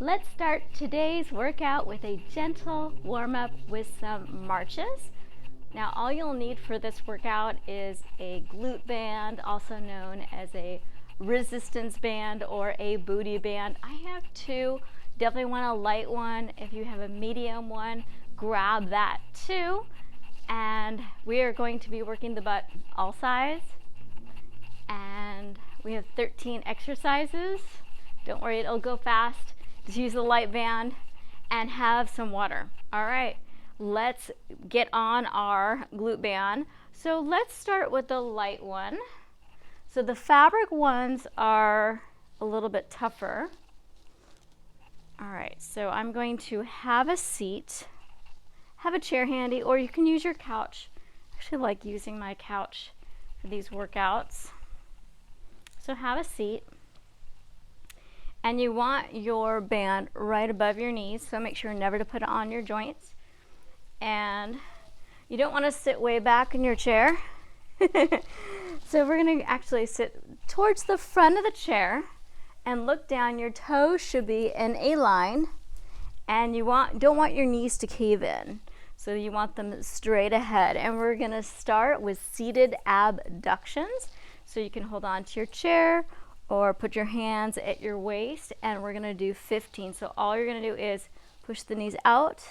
Let's start today's workout with a gentle warm-up with some marches. Now all you'll need for this workout is a glute band, also known as a resistance band or a booty band. I have two. Definitely want a light one. If you have a medium one, grab that too. And we are going to be working the butt all sides. And we have 13 exercises. Don't worry, it'll go fast. Just use the light band and have some water. All right, let's get on our glute band. So let's start with the light one. So the fabric ones are a little bit tougher. All right, so I'm going to have a seat, have a chair handy, or you can use your couch. I actually like using my couch for these workouts. So have a seat. And you want your band right above your knees, so make sure never to put it on your joints. And you don't want to sit way back in your chair. So we're going to actually sit towards the front of the chair and look down. Your toes should be in a line, and you don't want your knees to cave in. So you want them straight ahead. And we're going to start with seated abductions. So you can hold on to your chair or put your hands at your waist, and we're gonna do 15. So all you're gonna do is push the knees out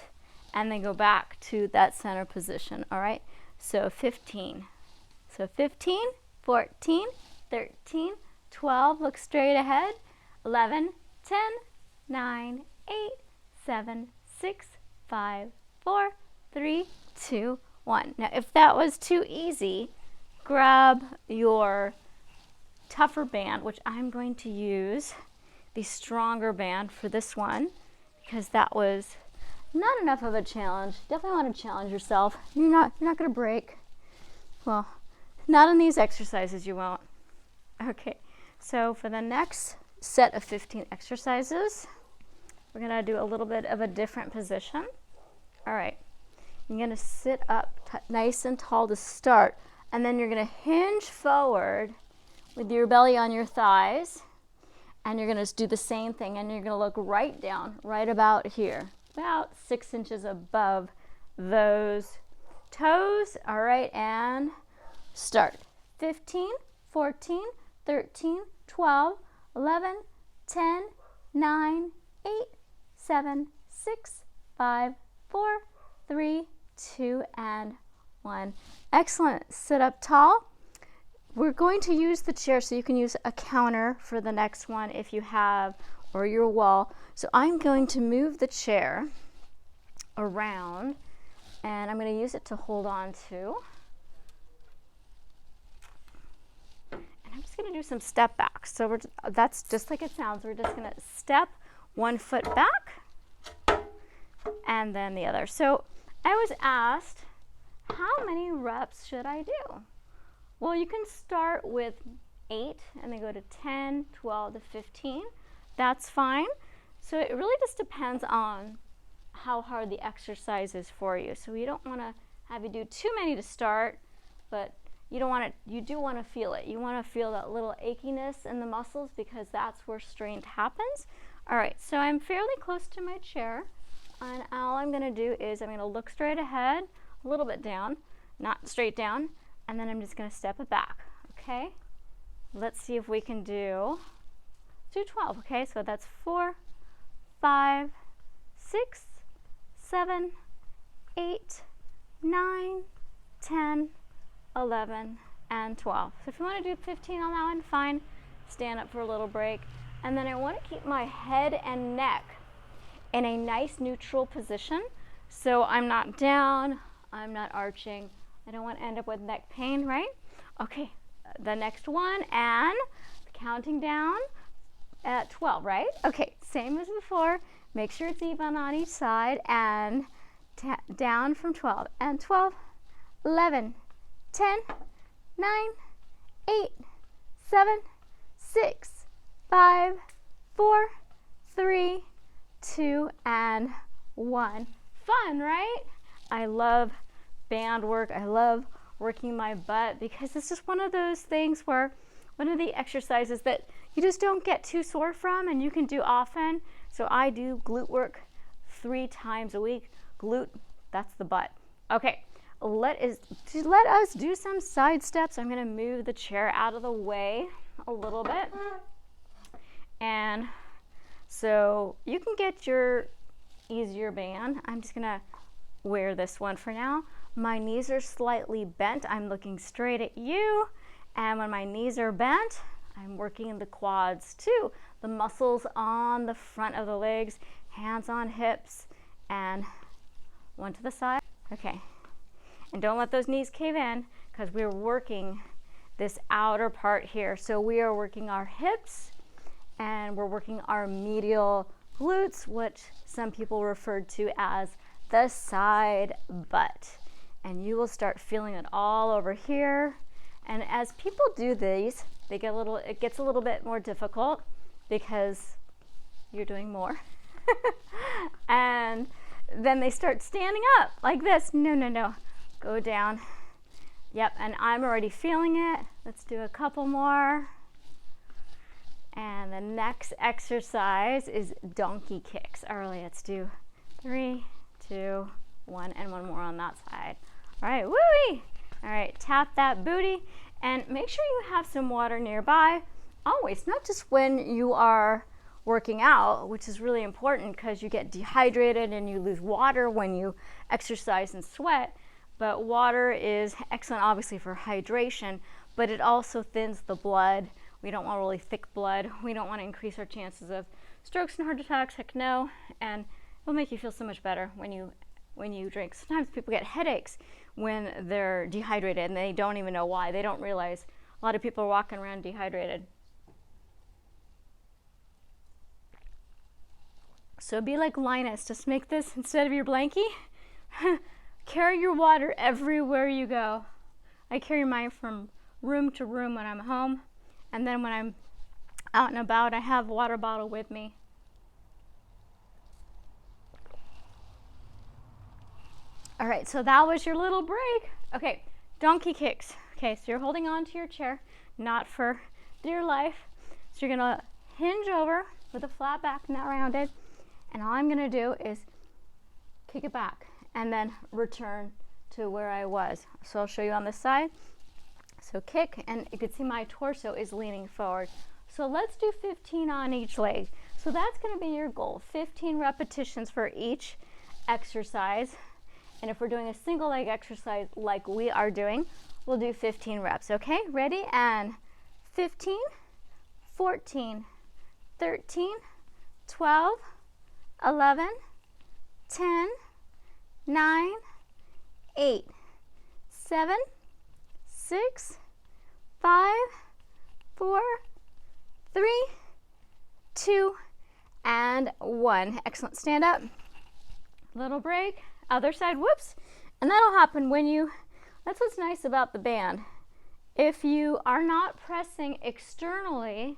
and then go back to that center position, all right? So 15. So 15, 14, 13, 12, look straight ahead, 11, 10, 9, 8, 7, 6, 5, 4, 3, 2, 1. Now if that was too easy, grab your tougher band, which I'm going to use the stronger band for this one because that was not enough of a challenge. Definitely want to challenge yourself. You're not going to break. Well, not in these exercises you won't. Okay, so for the next set of 15 exercises, we're going to do a little bit of a different position. All right, you're going to sit up nice and tall to start, and then you're going to hinge forward with your belly on your thighs, and you're going to do the same thing, and you're going to look right down, right about here, about 6 inches above those toes. All right, and start. 15, 14, 13, 12, 11, 10, 9, 8, 7, 6, 5, 4, 3, 2, and 1. Excellent. Sit up tall. We're going to use the chair, so you can use a counter for the next one if you have, or your wall. So I'm going to move the chair around, and I'm going to use it to hold on to. And I'm just going to do some step backs. So that's just like it sounds. We're just going to step 1 foot back and then the other. So I was asked, how many reps should I do? Well, you can start with 8 and then go to 10, 12 to 15. That's fine. So it really just depends on how hard the exercise is for you. So you don't want to have you do too many to start, but you do want to feel it. You want to feel that little achiness in the muscles because that's where strain happens. All right, so I'm fairly close to my chair, and all I'm going to do is I'm going to look straight ahead, a little bit down, not straight down, and then I'm just going to step it back, okay? Let's see if we can do 12, okay? So that's 4, 5, 6, 7, 8, 9, 10, 11, and 12. So if you want to do 15 on that one, fine. Stand up for a little break. And then I want to keep my head and neck in a nice neutral position. So I'm not down, I'm not arching. I don't want to end up with neck pain, right? Okay, the next one, and counting down at 12, right? Okay, same as before. Make sure it's even on each side, and down from 12. And 12, 11, 10, 9, 8, 7, 6, 5, 4, 3, 2, and 1. Fun, right? I love band work. I love working my butt because it's just one of those things where one of the exercises that you just don't get too sore from and you can do often. So I do glute work 3 times a week. Glute, that's the butt. Okay, let us do some side steps. I'm gonna move the chair out of the way a little bit. And so you can get your easier band. I'm just gonna wear this one for now. My knees are slightly bent. I'm looking straight at you. And when my knees are bent, I'm working the quads too. The muscles on the front of the legs, hands on hips, and one to the side. Okay. And don't let those knees cave in, because we're working this outer part here. So we are working our hips, and we're working our medial glutes, which some people refer to as the side butt. And you will start feeling it all over here. And as people do these, it gets a little bit more difficult because you're doing more. And then they start standing up like this. No. Go down. Yep, and I'm already feeling it. Let's do a couple more. And the next exercise is donkey kicks. All right, let's do 3, 2, 1, and one more on that side. All right, woo-wee. All right, tap that booty and make sure you have some water nearby. Always, not just when you are working out, which is really important because you get dehydrated and you lose water when you exercise and sweat. But water is excellent, obviously, for hydration, but it also thins the blood. We don't want really thick blood. We don't want to increase our chances of strokes and heart attacks. Heck no. And it'll make you feel so much better when you drink. Sometimes people get headaches when they're dehydrated and they don't even know why. They don't realize a lot of people are walking around dehydrated. So be like Linus. Just make this, instead of your blankie, carry your water everywhere you go. I carry mine from room to room when I'm home. And then when I'm out and about, I have a water bottle with me. All right, so that was your little break. Okay, donkey kicks. Okay, so you're holding on to your chair, not for dear life. So you're gonna hinge over with a flat back, not rounded. And all I'm gonna do is kick it back and then return to where I was. So I'll show you on this side. So kick, and you can see my torso is leaning forward. So let's do 15 on each leg. So that's gonna be your goal, 15 repetitions for each exercise. And if we're doing a single leg exercise like we are doing, we'll do 15 reps, okay? Ready? And 15, 14, 13, 12, 11, 10, 9, 8, 7, 6, 5, 4, 3, 2, and 1. Excellent. Stand up. Little break. Other side. Whoops. And that'll happen when you, that's what's nice about the band. If you are not pressing externally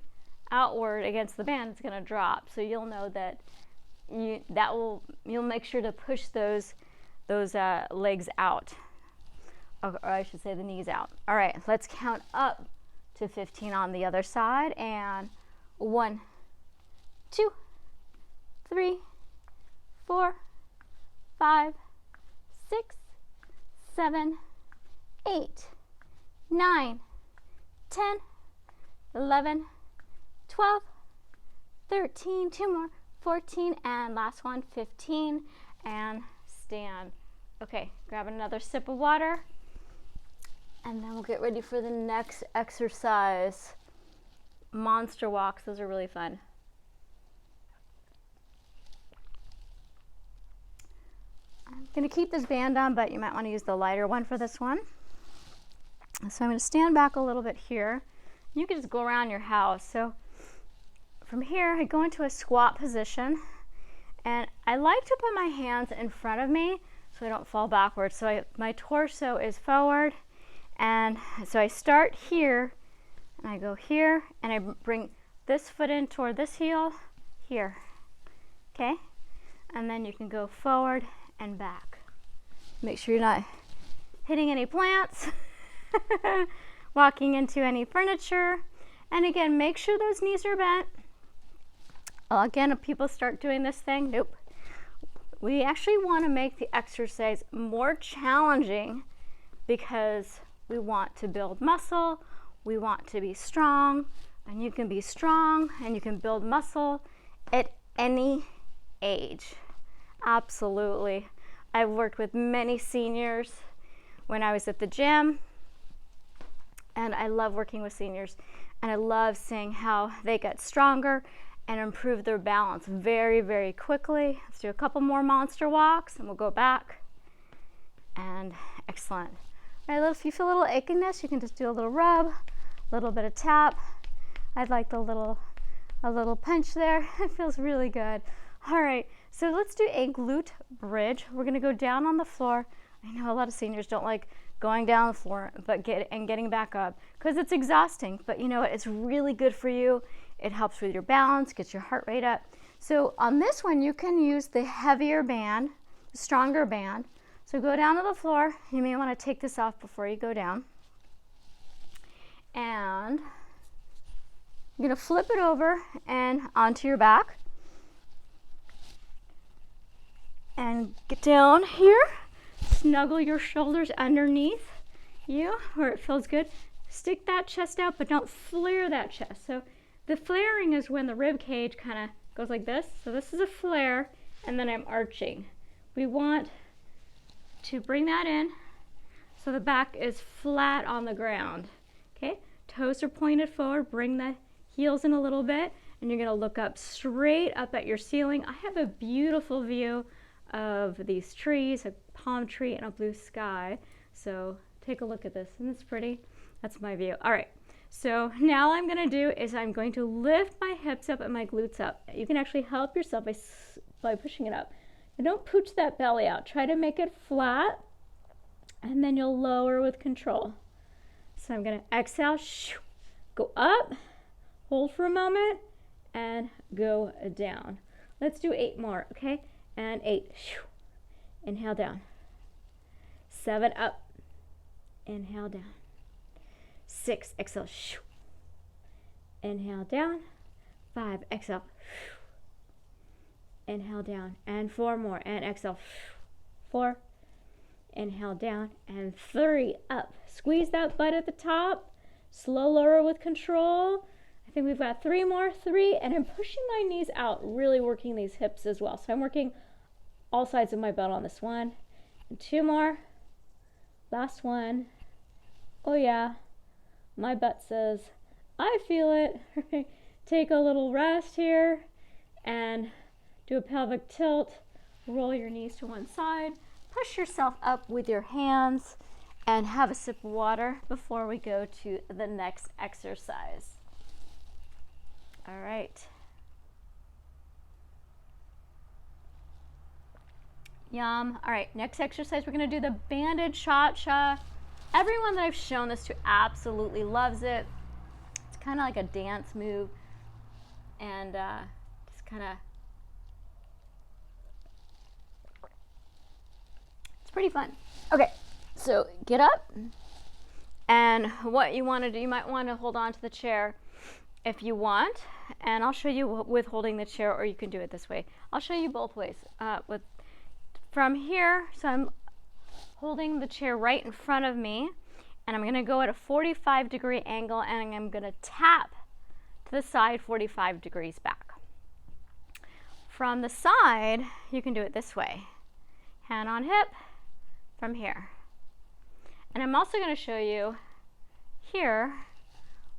outward against the band, it's going to drop. So you'll know that you'll make sure to push those legs out. Or I should say the knees out. All right, let's count up to 15 on the other side. And 1, 2, 3, 4, 5, 6, 7, 8, 9, 10, 11, 12, 13, 2 more, 14, and last one, 15, and stand. Okay, grab another sip of water, and then we'll get ready for the next exercise. Monster walks, those are really fun. I'm going to keep this band on, but you might want to use the lighter one for this one. So I'm going to stand back a little bit here. You can just go around your house. So from here, I go into a squat position, and I like to put my hands in front of me so I don't fall backwards. So my torso is forward, and so I start here, and I go here, and I bring this foot in toward this heel, here, okay? And then you can go forward and back. Make sure you're not hitting any plants, walking into any furniture. And again, make sure those knees are bent. Again, if people start doing this thing, nope. We actually want to make the exercise more challenging because we want to build muscle, we want to be strong, and you can be strong and you can build muscle at any age. Absolutely. I've worked with many seniors when I was at the gym, and I love working with seniors, and I love seeing how they get stronger and improve their balance very, very quickly. Let's do a couple more monster walks and we'll go back. And excellent. All right, if you feel a little achiness, you can just do a little rub, a little bit of tap. I'd like a little punch there. It feels really good. All right, so let's do a glute bridge. We're gonna go down on the floor. I know a lot of seniors don't like going down the floor but getting back up because it's exhausting, but you know what, it's really good for you. It helps with your balance, gets your heart rate up. So on this one, you can use the heavier band, the stronger band. So go down to the floor. You may want to take this off before you go down. And you're going to flip it over and onto your back. And get down here. Snuggle your shoulders underneath you where it feels good. Stick that chest out, but don't flare that chest. So the flaring is when the rib cage kind of goes like this. So this is a flare, and then I'm arching. We want to bring that in so the back is flat on the ground. Okay, toes are pointed forward. Bring the heels in a little bit, and you're going to look up straight up at your ceiling. I have a beautiful view of these trees, a palm tree and a blue sky. So take a look at this. Isn't this pretty? That's my view. All right. So now I'm going to do is I'm going to lift my hips up and my glutes up. You can actually help yourself by pushing it up. And don't pooch that belly out. Try to make it flat, and then you'll lower with control. So I'm going to exhale, go up, hold for a moment, and go down. Let's do 8 more, okay? And 8, inhale down. 7, up, inhale down. 6, exhale, inhale down. 5, exhale, inhale down. And 4 more, and exhale, 4, inhale down. And 3, up. Squeeze that butt at the top. Slow lower with control. I think we've got 3 more, 3, and I'm pushing my knees out, really working these hips as well. So I'm working all sides of my butt on this one. And 2 more. Last one. Oh yeah. My butt says, I feel it. Take a little rest here and do a pelvic tilt. Roll your knees to one side. Push yourself up with your hands and have a sip of water before we go to the next exercise. All right. Yum. All right, next exercise, we're going to do the banded cha-cha. Everyone that I've shown this to absolutely loves it. It's kind of like a dance move, and just kind of, it's pretty fun. Okay, so get up, and what you want to do, you might want to hold on to the chair if you want, and I'll show you with holding the chair, or you can do it this way. I'll show you both ways. From here, so I'm holding the chair right in front of me, and I'm going to go at a 45-degree angle, and I'm going to tap to the side 45 degrees back. From the side, you can do it this way. Hand on hip from here. And I'm also going to show you here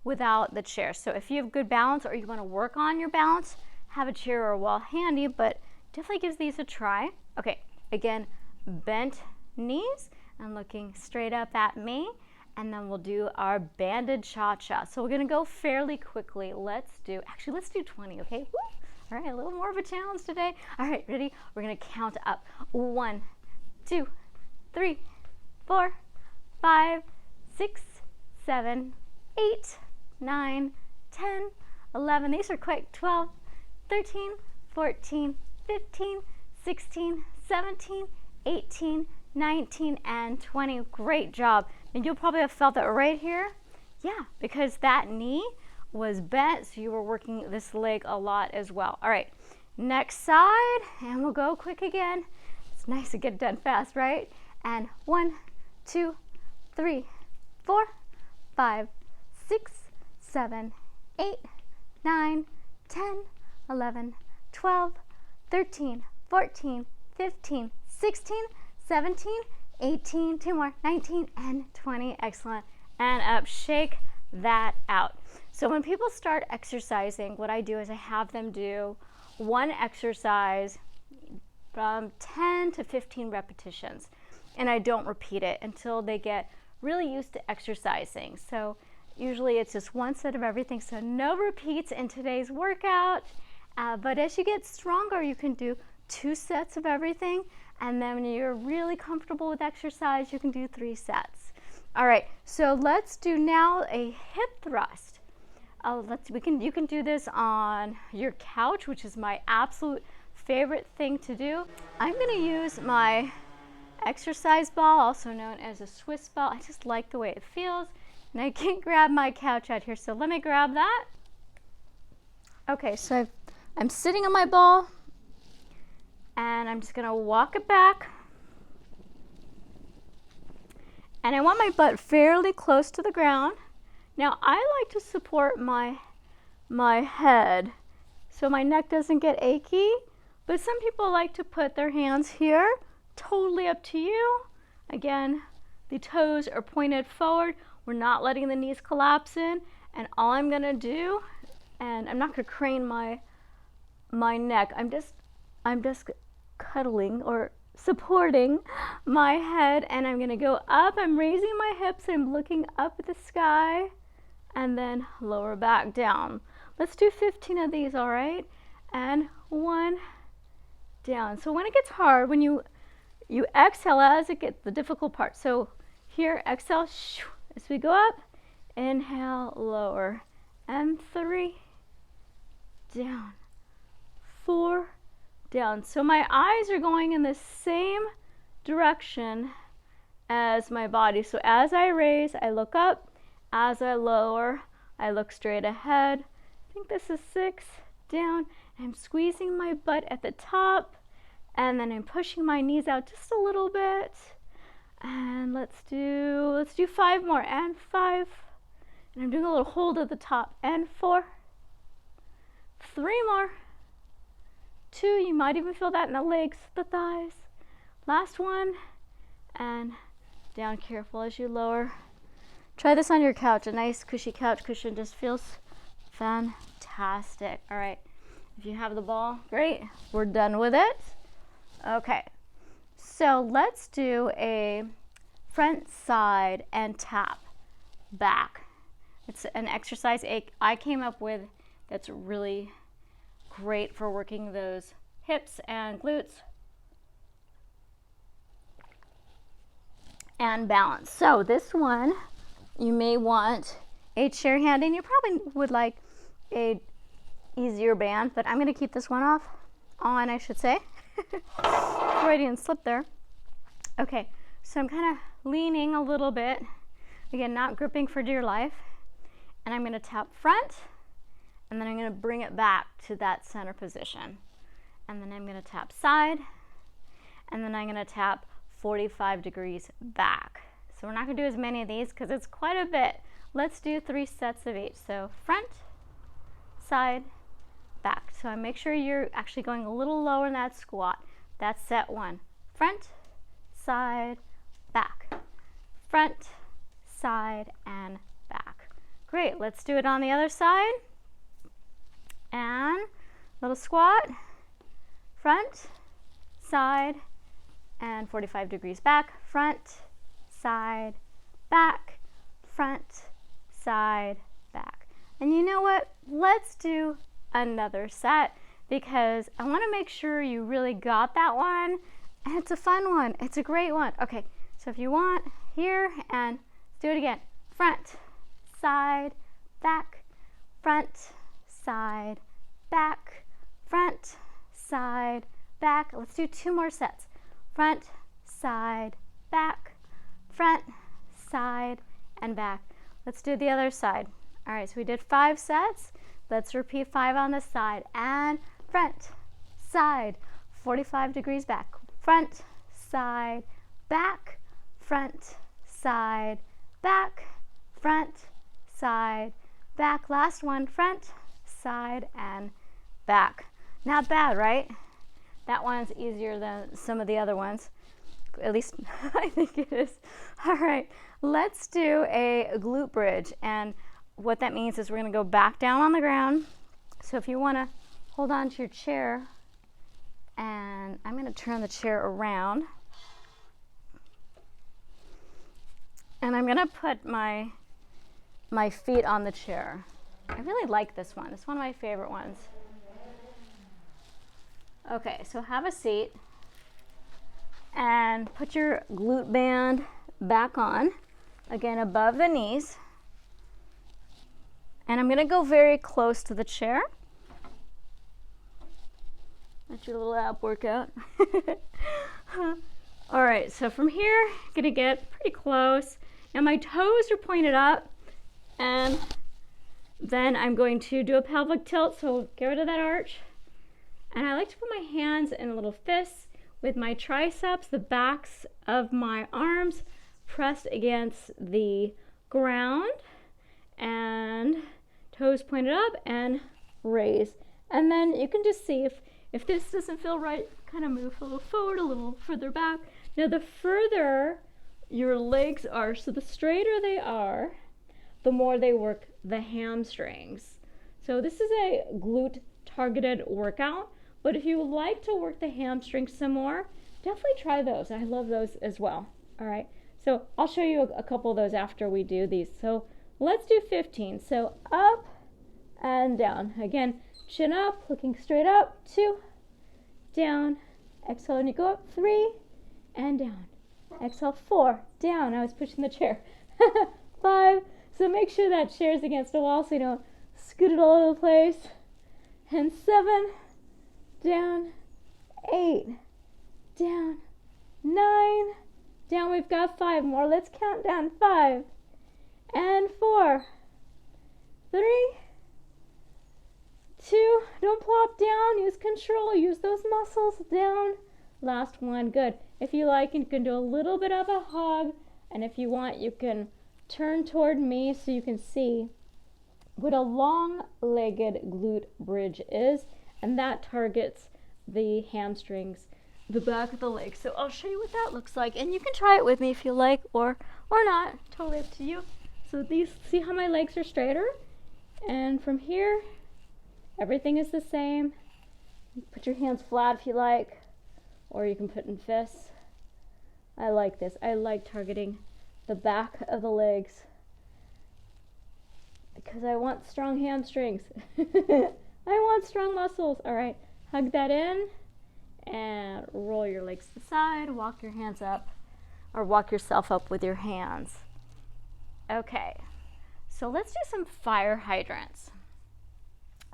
without the chair. So if you have good balance or you want to work on your balance, have a chair or a wall handy, but definitely gives these a try. Okay, again, bent knees and looking straight up at me, and then we'll do our banded cha-cha. So we're going to go fairly quickly. Let's do 20, okay? Woo! All right, a little more of a challenge today. All right, ready? We're going to count up. 1, 2, 3, 4, 5, 6, 7, 8, 9, 10, 11. These are quick. 12, 13, 14, 15, 16, 17, 18, 19, and 20. Great job. And you'll probably have felt that right here. Yeah, because that knee was bent, so you were working this leg a lot as well. All right, next side, and we'll go quick again. It's nice to get done fast, right? And 1, 2, 3, 4, 5, 6, 7, 8, 9, 10, 11, 12, 13, 14, 15, 16, 17, 18, 2 more, 19, and 20. Excellent. And up, shake that out. So when people start exercising, what I do is I have them do one exercise from 10 to 15 repetitions, and I don't repeat it until they get really used to exercising. So usually it's just one set of everything, so no repeats in today's workout. But as you get stronger, you can do 2 sets of everything, and then when you're really comfortable with exercise, you can do 3 sets. All right, so let's do now a hip thrust. You can do this on your couch, which is my absolute favorite thing to do. I'm going to use my exercise ball, also known as a Swiss ball. I just like the way it feels, and I can't grab my couch out here, so let me grab that. Okay, so I'm sitting on my ball, and I'm just going to walk it back, and I want my butt fairly close to the ground. Now I like to support my head so my neck doesn't get achy, but some people like to put their hands here. Totally up to you. Again, the toes are pointed forward. We're not letting the knees collapse in, and all I'm gonna do, and I'm not gonna crane my neck, I'm just cuddling or supporting my head, and I'm gonna go up. I'm raising my hips, I'm looking up at the sky, and then lower back down. Let's do 15 of these, all right? And 1 down. So when it gets hard, when you exhale as it gets the difficult part. So here, exhale, as we go up, inhale, lower, and 3, down, 4, down. So my eyes are going in the same direction as my body. So as I raise, I look up. As I lower, I look straight ahead. I think this is 6, down. I'm squeezing my butt at the top, and then I'm pushing my knees out just a little bit. And let's do 5 more, and 5. And I'm doing a little hold at the top, and 4. 3 more. 2, you might even feel that in the legs, the thighs. Last one, and down, careful as you lower. Try this on your couch. A nice cushy couch cushion just feels fantastic. All right, if you have the ball, great. We're done with it. Okay, so let's do a front, side, and tap back. It's an exercise I came up with that's really great for working those hips and glutes and balance. So this one, you may want a chair hand, and you probably would like a easier band, but I'm going to keep this one on, I should say. Freudian slip there. Okay, so I'm kind of leaning a little bit, again, not gripping for dear life, and I'm going to tap front, and then I'm going to bring it back to that center position, and then I'm going to tap side, and then I'm going to tap 45 degrees back. So we're not going to do as many of these because it's quite a bit. Let's do 3 sets of each. So front, side, back. So I make sure you're actually going a little lower in that squat. That's set 1. Front, side, back. Front, side, and back. Great. Let's do it on the other side. And little squat. Front, side, and 45 degrees back. Front, side, back, front, side, back. And you know what? Let's do another set because I want to make sure you really got that one. And it's a fun one. It's a great one. Okay, so if you want, here, and let's do it again. Front, side, back, front, side, back, front, side, back. Let's do 2 more sets. Front, side, back, front, side, and back. Let's do the other side. All right, so we did 5 sets. Let's repeat 5 on this side. And front, side, 45 degrees back. Front, side, back, front, side, back, front, side, back. Last one, front, side, and back. Not bad, right? That one's easier than some of the other ones. At least I think it is. All right, let's do a glute bridge. And what that means is we're going to go back down on the ground. So if you want to hold on to your chair, and I'm going to turn the chair around. And I'm going to put my feet on the chair. I really like this one. It's one of my favorite ones. Okay, so have a seat and put your glute band back on, again above the knees. And I'm going to go very close to the chair. That's your little ab workout. All right, so from here, I'm going to get pretty close. Now my toes are pointed up, and then I'm going to do a pelvic tilt, so get rid of that arch. And I like to put my hands in a little fist with my triceps, the backs of my arms pressed against the ground, and toes pointed up and raise. And then you can just see if this doesn't feel right, kind of move a little forward, a little further back. Now the further your legs are, so the straighter they are, the more they work the hamstrings. So this is a glute targeted workout, but if you would like to work the hamstrings some more, definitely try those. I love those as well. All right, so I'll show you a couple of those after we do these. So let's do 15. So up and down. Again, chin up, looking straight up, 2, down, exhale, and you go up, 3, and down. Exhale, 4, down. I was pushing the chair. 5, so make sure that chair's against a wall so you don't scoot it all over the place. And 7, down, 8, down, 9, down. We've got 5 more. Let's count down. 5, and 4, 3, 2, don't plop down, use control, use those muscles, down. Last one, good. If you like, you can do a little bit of a hug, and if you want, you can turn toward me so you can see what a long-legged glute bridge is, and that targets the hamstrings, the back of the leg. So I'll show you what that looks like, and you can try it with me if you like, or not, totally up to you. So these, see how my legs are straighter? And from here, everything is the same. Put your hands flat if you like, or you can put in fists. I like this. I like targeting the back of the legs because I want strong hamstrings. I want strong muscles. All right, hug that in and roll your legs to the side. Walk your hands up, or walk yourself up with your hands. Okay, so let's do some fire hydrants.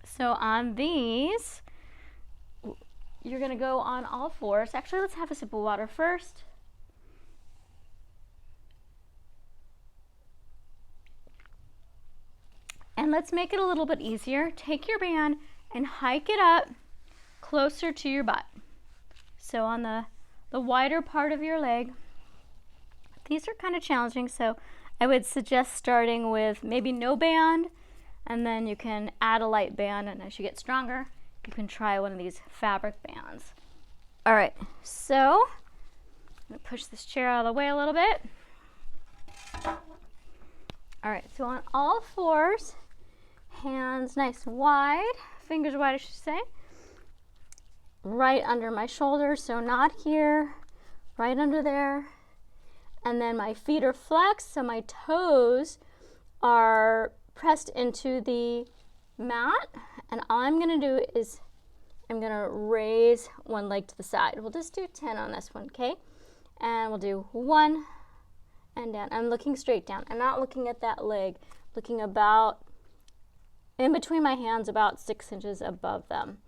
So on these, you're going to go on all fours. Actually, let's have a sip of water first. And let's make it a little bit easier. Take your band and hike it up closer to your butt. So on the wider part of your leg. These are kind of challenging, so I would suggest starting with maybe no band, and then you can add a light band, and as you get stronger, you can try one of these fabric bands. All right, so I'm gonna push this chair out of the way a little bit. All right, so on all fours, hands nice and wide, fingers wide I should say, right under my shoulders, so not here, right under there. And then my feet are flexed, so my toes are pressed into the mat. And all I'm gonna do is I'm gonna raise one leg to the side. We'll just do 10 on this one, okay? And we'll do 1 and down. I'm looking straight down. I'm not looking at that leg, looking about in between my hands, about 6 inches above them.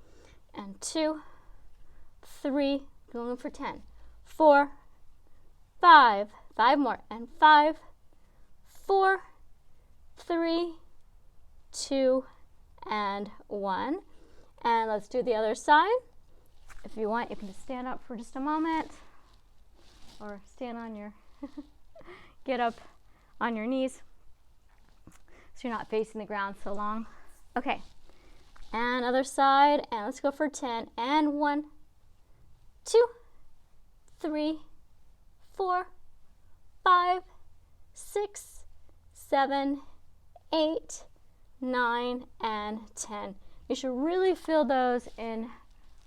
And 2, 3, going for 10, 4, 5 more, and 5, 4, 3, 2, and 1. And let's do the other side. If you want, you can just stand up for just a moment, or stand on your, get up on your knees so you're not facing the ground so long. Okay, and other side, and let's go for 10, and 1, 2, 3, 4, 5, 6, 7, 8, 9, and 10. You should really feel those in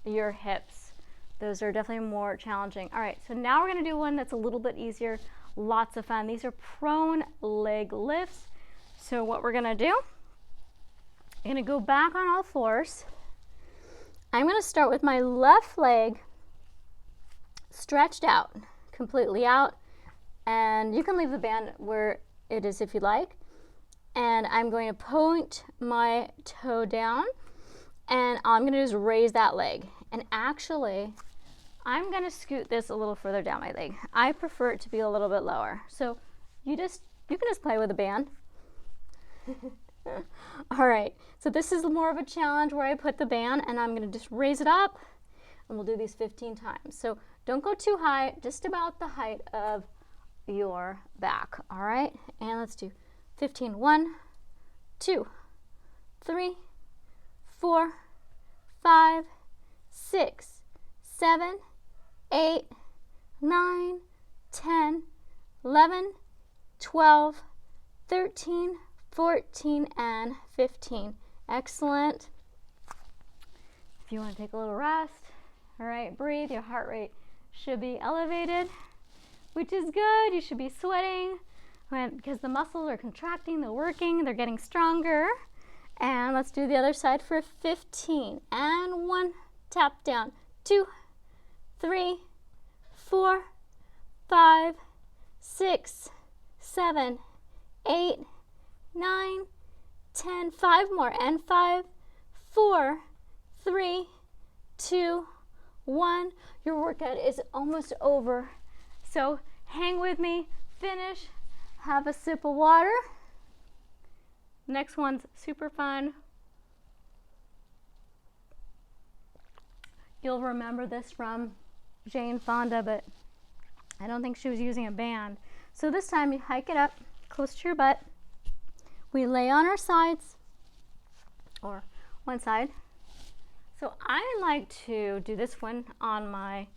your hips. Those are definitely more challenging. All right, so now we're gonna do one that's a little bit easier, lots of fun. These are prone leg lifts. So what we're gonna do, I'm gonna go back on all fours. I'm gonna start with my left leg stretched out, completely out, and you can leave the band where it is if you like. And I'm going to point my toe down, and all I'm going to do is raise that leg. And actually, I'm going to scoot this a little further down my leg. I prefer it to be a little bit lower. So you can just play with a band. All right, so this is more of a challenge where I put the band, and I'm going to just raise it up, and we'll do these 15 times. So don't go too high, just about the height of your back. All right, and let's do 15. 1, 2, 3, 4, 5, 6, 7, 8, 9, 10, 11, 12, 13, 14, and 15. Excellent. If you want to take a little rest, all right, breathe. Your heart rate should be elevated, which is good. You should be sweating because the muscles are contracting, they're working, they're getting stronger. And let's do the other side for 15. And 1, tap down. 2, 3, 4, 5, 6, 7, 8, 9, 10. 5 more. And 5, 4, 3, 2, 1. Your workout is almost over. So hang with me, finish, have a sip of water. Next one's super fun. You'll remember this from Jane Fonda, but I don't think she was using a band. So this time you hike it up close to your butt. We lay on our sides, or one side. So I like to do this one on my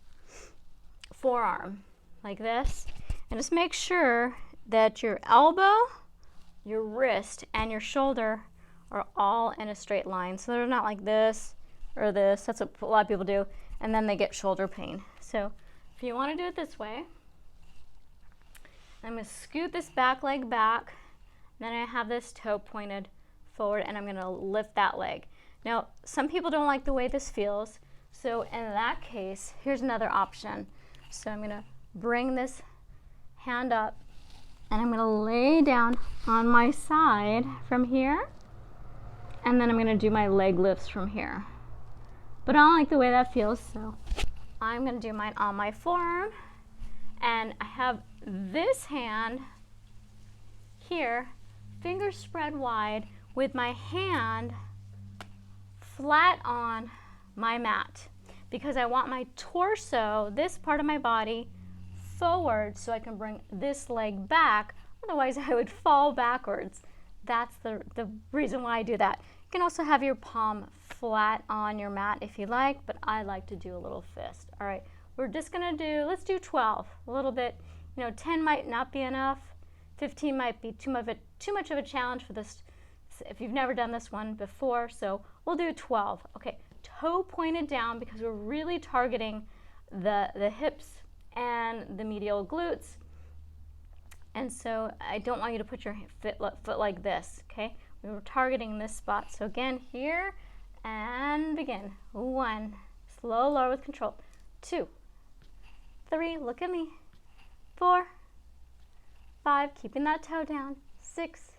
forearm, like this. And just make sure that your elbow, your wrist, and your shoulder are all in a straight line. So they're not like this or this. That's what a lot of people do. And then they get shoulder pain. So if you want to do it this way, I'm going to scoot this back leg back. Then I have this toe pointed forward, and I'm going to lift that leg. Now, some people don't like the way this feels. So in that case, here's another option. So I'm going to bring this hand up, and I'm going to lay down on my side from here, and then I'm going to do my leg lifts from here. But I don't like the way that feels, so I'm going to do mine on my forearm, and I have this hand here, fingers spread wide, with my hand flat on my mat, because I want my torso, this part of my body, forward so I can bring this leg back. Otherwise I would fall backwards. That's the reason why I do that. You can also have your palm flat on your mat if you like, but I like to do a little fist. All right, we're just gonna do, let's do 12, a little bit. 10 might not be enough. 15 might be too much of a challenge for this if you've never done this one before, so we'll do 12. Okay, toe pointed down, because we're really targeting the hips and the medial glutes. And so I don't want you to put your foot like this, okay? We were targeting this spot. So again, here, and begin. 1, slow, lower with control. 2, 3, look at me. 4, 5, keeping that toe down. 6,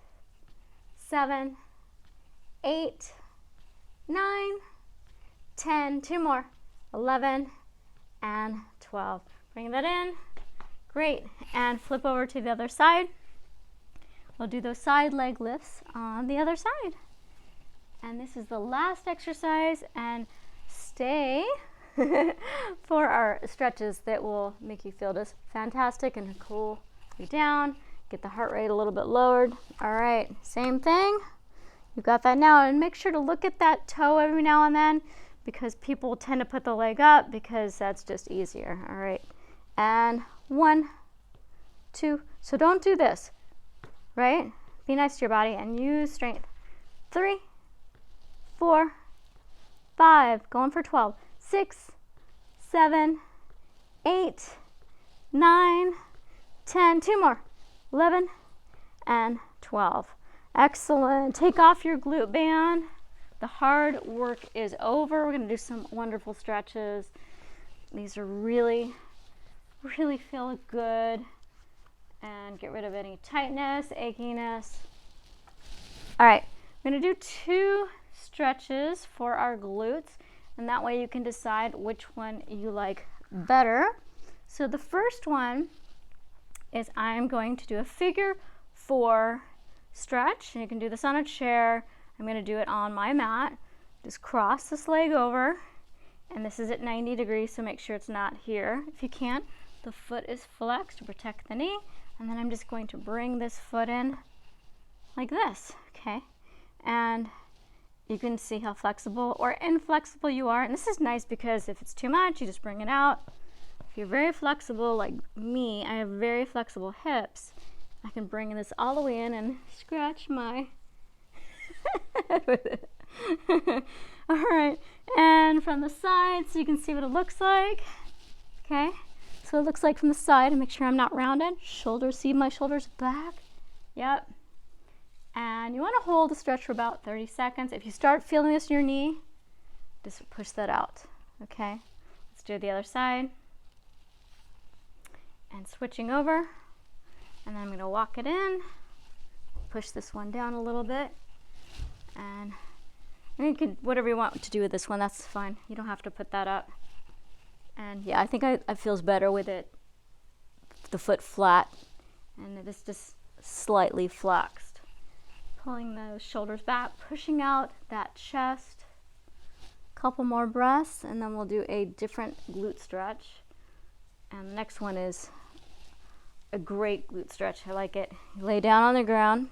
7, 8, 9, 10, 2 more, 11, and 12. Bring that in. Great. And flip over to the other side. We'll do those side leg lifts on the other side. And this is the last exercise, and stay for our stretches that will make you feel just fantastic and cool you down. Get the heart rate a little bit lowered. All right, same thing. You got that now, and make sure to look at that toe every now and then, because people tend to put the leg up because that's just easier. All right, and 1, 2. So don't do this, right? Be nice to your body and use strength. 3, 4, 5, going for 12, 6, 7, 8, 9, 10, 2 more, 11, and 12. Excellent. Take off your glute band. The hard work is over. We're going to do some wonderful stretches. These are really feel good, and get rid of any tightness, achiness. All right, I'm going to do 2 stretches for our glutes, and that way you can decide which one you like better. So the first one is I'm going to do a figure 4 stretch, and you can do this on a chair. I'm going to do it on my mat. Just cross this leg over, and this is at 90 degrees, so make sure it's not here. If you can't, the foot is flexed to protect the knee, and then I'm just going to bring this foot in like this, okay? And you can see how flexible or inflexible you are. And this is nice because if it's too much, you just bring it out. If you're very flexible like me, I have very flexible hips, I can bring this all the way in and scratch my head with it. All right, and from the side, so you can see what it looks like. Okay, so it looks like from the side, and make sure I'm not rounded. Shoulders, see my shoulders back. Yep. And you want to hold the stretch for about 30 seconds. If you start feeling this in your knee, just push that out. Okay, let's do the other side. And switching over, and then I'm going to walk it in, push this one down a little bit, and you can, whatever you want to do with this one, that's fine. You don't have to put that up. And yeah, I think it feels better with it, the foot flat, and it is just slightly flexed. Pulling those shoulders back, pushing out that chest. Couple more breaths, and then we'll do a different glute stretch. And the next one is a great glute stretch. I like it. You lay down on the ground,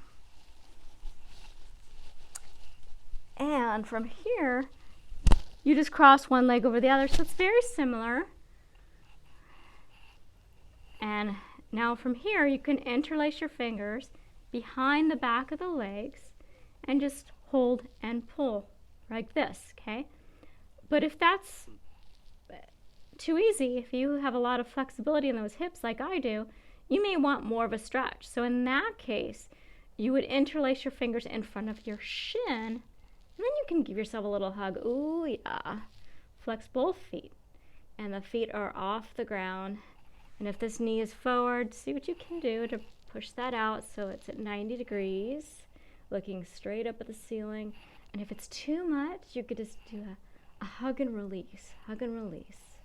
and from here you just cross one leg over the other, so it's very similar. And now from here you can interlace your fingers behind the back of the legs and just hold and pull like this, okay? But if that's too easy, if you have a lot of flexibility in those hips like I do, you may want more of a stretch. So in that case, you would interlace your fingers in front of your shin, and then you can give yourself a little hug. Ooh, yeah. Flex both feet, and the feet are off the ground. And if this knee is forward, see what you can do to push that out so it's at 90 degrees, looking straight up at the ceiling. And if it's too much, you could just do a hug and release, hug and release.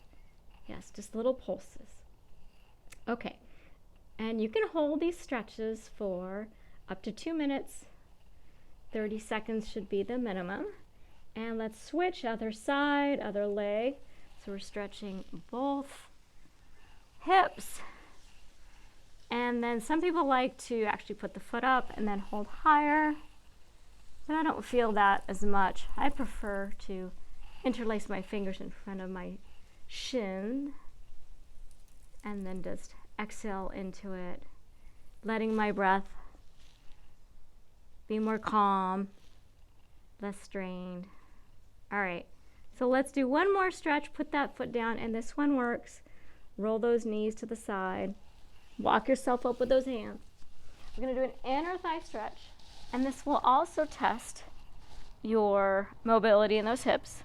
Yes, just little pulses. Okay, and you can hold these stretches for up to 2 minutes. 30 seconds should be the minimum. And let's switch other side, other leg. So we're stretching both hips. And then some people like to actually put the foot up and then hold higher, but I don't feel that as much. I prefer to interlace my fingers in front of my shin and then just exhale into it, letting my breath be more calm, less strained. All right, so let's do one more stretch. Put that foot down, and this one works. Roll those knees to the side. Walk yourself up with those hands. We're going to do an inner thigh stretch, and this will also test your mobility in those hips.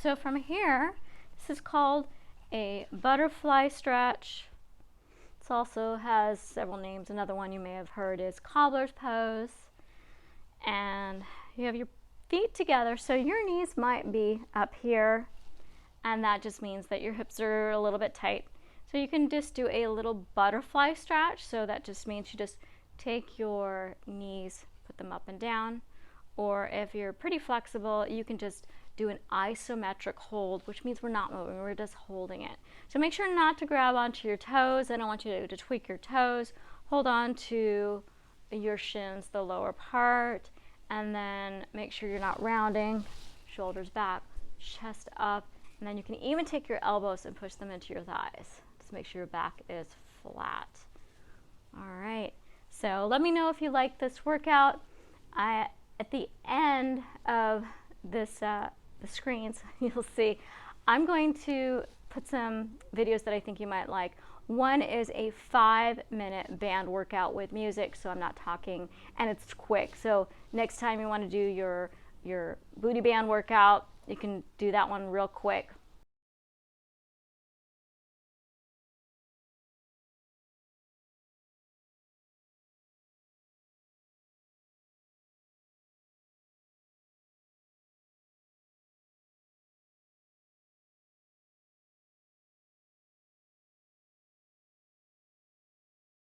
So from here, this is called a butterfly stretch. This also has several names. Another one you may have heard is cobbler's pose. And you have your feet together, so your knees might be up here, and that just means that your hips are a little bit tight. So you can just do a little butterfly stretch. So that just means you just take your knees, put them up and down, or if you're pretty flexible, you can just do an isometric hold, which means we're not moving, we're just holding it. So make sure not to grab onto your toes. I don't want you to tweak your toes. Hold on to your shins, the lower part, and then make sure you're not rounding. Shoulders back, chest up, and then you can even take your elbows and push them into your thighs. Just make sure your back is flat. All right, so let me know if you like this workout. At the end of this, the screens, you'll see I'm going to put some videos that I think you might like. One is a 5-minute band workout with music, so I'm not talking, and it's quick. So next time you want to do your booty band workout, you can do that one real quick.